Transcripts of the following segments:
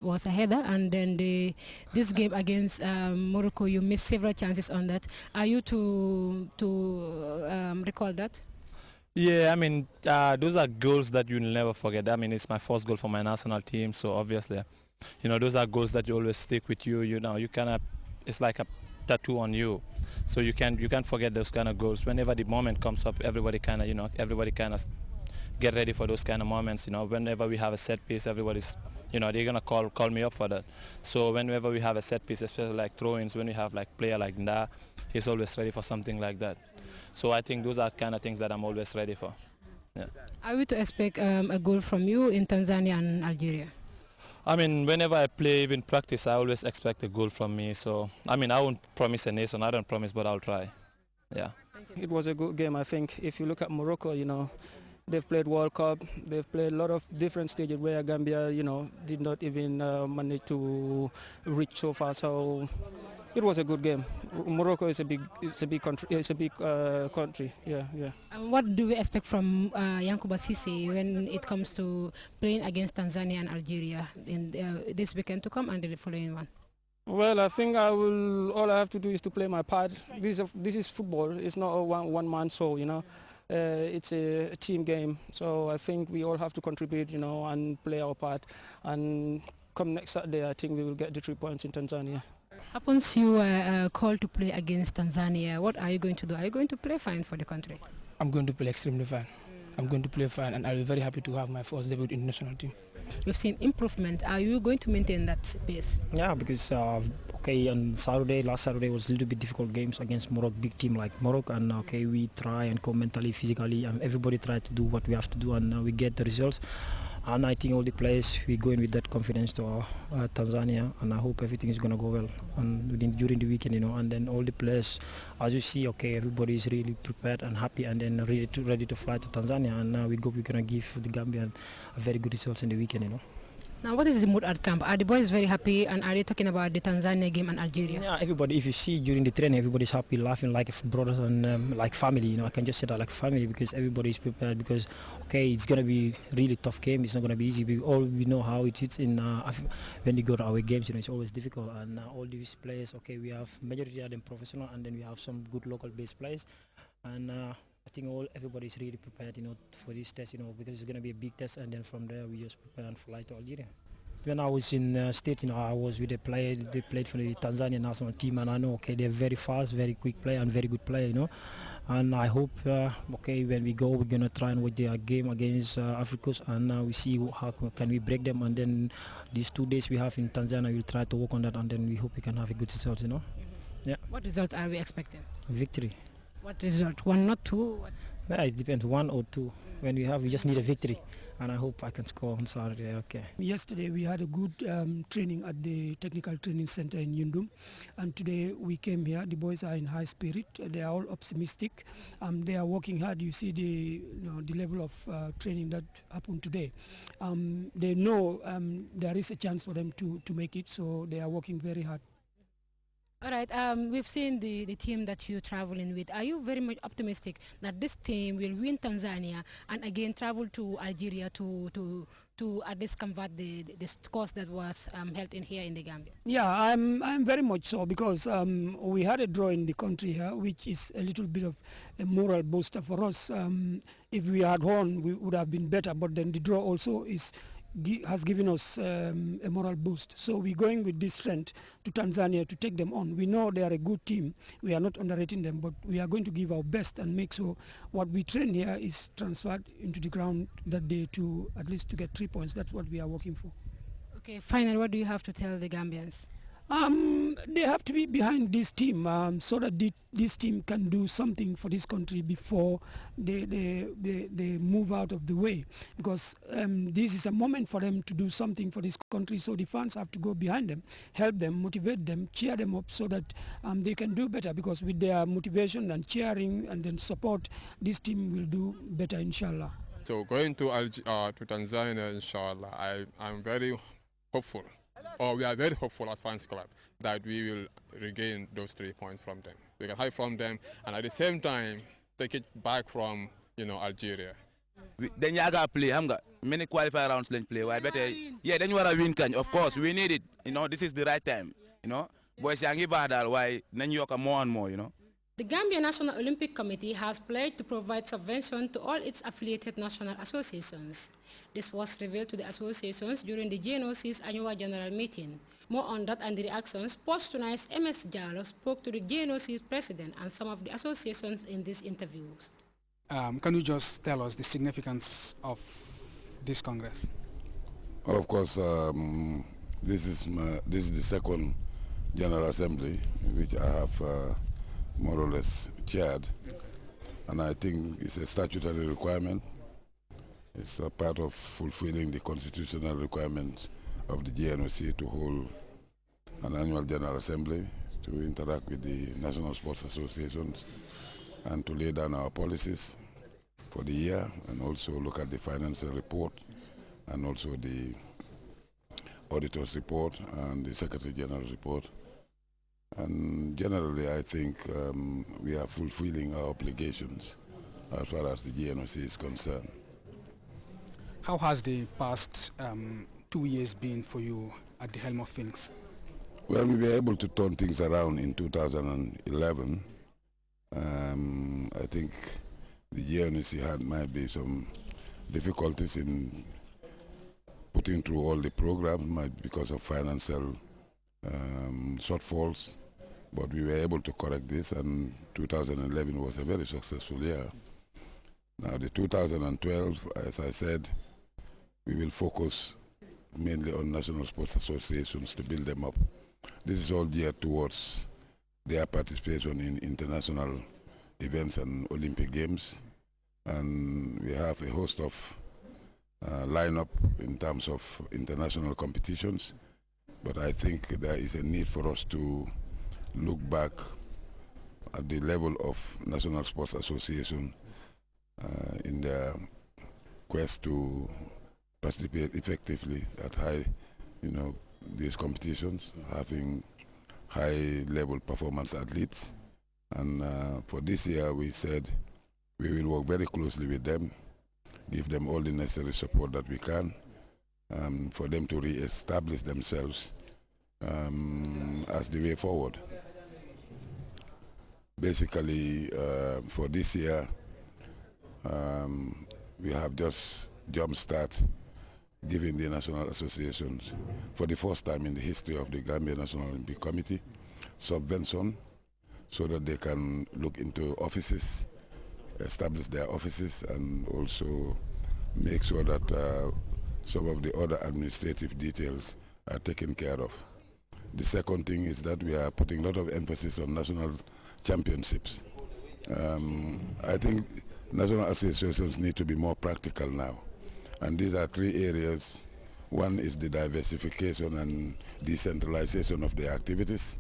was a header, and then this game against Morocco, you missed several chances on that. Are you to recall that? Yeah, I mean, those are goals that you'll never forget. I mean, it's my first goal for my national team, so obviously, those are goals that you always stick with you. You cannot. It's like a tattoo on you, so you can't forget those kind of goals. Whenever the moment comes up, everybody kind of get ready for those kind of moments. Whenever we have a set piece, everybody's, they're gonna call me up for that. So whenever we have a set piece, especially like throw-ins, when we have like player like Nda, he's always ready for something like that. So I think those are kind of things that I'm always ready for. Yeah. Are we to expect a goal from you in Tanzania and Algeria? I mean, whenever I play, even practice, I always expect a goal from me. So, I mean, I won't promise a nation. I don't promise, but I'll try. Yeah. It was a good game, I think. If you look at Morocco, they've played World Cup. They've played a lot of different stages where Gambia, did not even manage to reach so far. So it was a good game. Morocco is a big country. It's a big country. Yeah, yeah. And what do we expect from Yankuba Sisi when it comes to playing against Tanzania and Algeria in this weekend to come and the following one? Well, I think all I have to do is to play my part. This is football. It's not a one-man show, It's a team game. So I think we all have to contribute, and play our part. And come next Saturday, I think we will get the 3 points in Tanzania. Happens you were called to play against Tanzania, what are you going to do? Are you going to play fine for the country? I'm going to play extremely fine. I'm going to play fine, and I'll be very happy to have my first debut in the national team. You've seen improvement. Are you going to maintain that pace? Yeah, because on last Saturday was a little bit difficult games against Morocco, big team like Morocco, and we try and come mentally, physically, and everybody try to do what we have to do, and we get the results. And I think all the players, we go in with that confidence to Tanzania, and I hope everything is going to go well during the weekend, and then all the players, as you see, everybody is really prepared and happy, and then ready to fly to Tanzania, and we go, we're going to give the Gambian a very good results in the weekend, Now, what is the mood at camp? Are the boys very happy, and are they talking about the Tanzania game and Algeria? Yeah, everybody, if you see during the training, everybody's happy, laughing like brothers and like family, I can just say that like family, because everybody is prepared, because, it's going to be really tough game. It's not going to be easy. We know how it is when you go to our games, it's always difficult, and all these players, we have majority of them professional, and then we have some good local-based players, and I think everybody is really prepared, for this test, because it's going to be a big test, and then from there we just prepare and fly to Algeria. When I was in state, I was with a player. They played for the Tanzania national team, and I know, they're very fast, very quick player, and very good player, And I hope, when we go, we're gonna try and win their game against Africans, and we see how can we break them. And then these 2 days we have in Tanzania, we'll try to work on that, and then we hope we can have a good result, Yeah. What results are we expecting? Victory. What result? 1, not 2? What? Yeah, it depends, 1 or 2. When we just need a victory, and I hope I can score on Saturday. Yesterday we had a good training at the technical training center in Yundum, and today we came here. The boys are in high spirit. They are all optimistic. They are working hard. You see the level of training that happened today. They know there is a chance for them to make it, so they are working very hard. All right, we've seen the team that you're traveling with. Are you very much optimistic that this team will win Tanzania and again travel to Algeria to at least convert the course that was held in here in the Gambia? Yeah, I'm very much so, because we had a draw in the country here, which is a little bit of a moral booster for us. If we had won, we would have been better, but then the draw also has given us a moral boost. So we're going with this strength to Tanzania to take them on. We know they are a good team. We are not underrating them, but we are going to give our best and make sure what we train here is transferred into the ground that day, to at least to get 3 points. That's what we are working for. Okay, finally, what do you have to tell the Gambians? They have to be behind this team, so that this team can do something for this country before they move out of the way, because this is a moment for them to do something for this country. So the fans have to go behind them, help them, motivate them, cheer them up, so that they can do better, because with their motivation and cheering and then support, this team will do better, inshallah. So going to Tanzania, inshallah, I'm very hopeful. We are very hopeful as fans club that we will regain those 3 points from them. We can hide from them, and at the same time take it back from Algeria. dañ yaaga play xam nga many qualifier rounds lañ play waaye ba tey yeah dañ war a win kañ of course we need it, you know, this is the right time, you know, boys yaa ngi baax daal waaye nañ yokk more and more, you know. The Gambia National Olympic Committee has pledged to provide subvention to all its affiliated national associations. This was revealed to the associations during the GNOC's annual general meeting. More on that and the reactions, Post tonight's MS Jallo spoke to the GNOC president and some of the associations in these interviews. Can you just tell us the significance of this Congress? Well, of course, this is the second General Assembly which I have more or less chaired, and I think it's a statutory requirement. It's a part of fulfilling the constitutional requirement of the GNOC to hold an annual General Assembly, to interact with the national sports associations, and to lay down our policies for the year, and also look at the financial report, and also the auditor's report and the Secretary General's report. And generally, I think we are fulfilling our obligations as far as the GNOC is concerned. How has the past 2 years been for you at the helm of things? Well, we were able to turn things around in 2011. I think the GNOC might be some difficulties in putting through all the programs because of financial shortfalls. But we were able to correct this, and 2011 was a very successful year. Now, the 2012, as I said, we will focus mainly on national sports associations to build them up. This is all geared towards their participation in international events and Olympic Games. And we have a host of lineup in terms of international competitions. But I think there is a need for us to look back at the level of National Sports Association in their quest to participate effectively at high, these competitions, having high-level performance athletes. And for this year, we said we will work very closely with them, give them all the necessary support that we can, for them to re-establish themselves as the way forward. Basically, for this year, we have just jump-start giving the national associations, for the first time in the history of the Gambia National Olympic Committee, subvention so that they can look into offices, establish their offices, and also make sure that some of the other administrative details are taken care of. The second thing is that we are putting a lot of emphasis on national championships. I think national associations need to be more practical now. And these are three areas. One is the diversification and decentralization of the activities,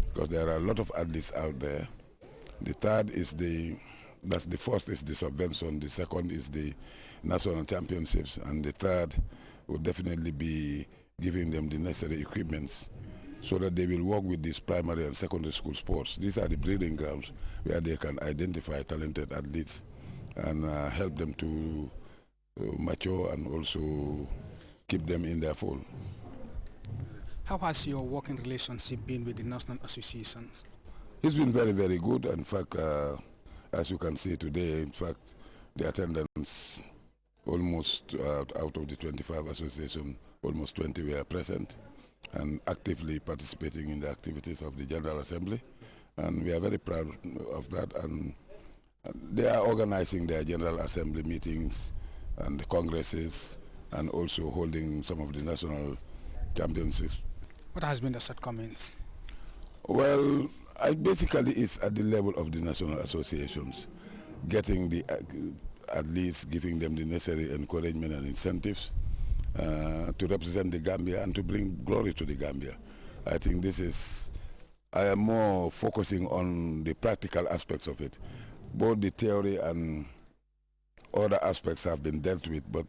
because there are a lot of athletes out there. The third is the first is the subvention, the second is the national championships, and the third will definitely be giving them the necessary equipments so that they will work with these primary and secondary school sports. These are the breeding grounds where they can identify talented athletes and help them to mature and also keep them in their fold. How has your working relationship been with the national associations? It's been very, very good. In fact, as you can see today, in fact, the attendance, almost out of the 25 associations, almost 20 were present and actively participating in the activities of the General Assembly. And we are very proud of that. And they are organizing their General Assembly meetings and the congresses, and also holding some of the national championships. What has been the shortcomings? Well, basically it's at the level of the national associations, getting the athletes, giving them the necessary encouragement and incentives to represent the Gambia and to bring glory to the Gambia. I think I am more focusing on the practical aspects of it. Both the theory and other aspects have been dealt with, but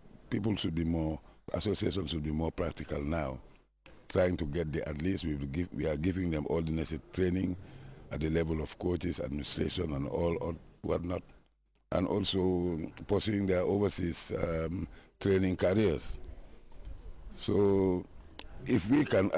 associations should be more practical now, trying to get the athletes. We are giving them all the necessary training at the level of coaches, administration, and all whatnot, and also pursuing their overseas training careers. So if we can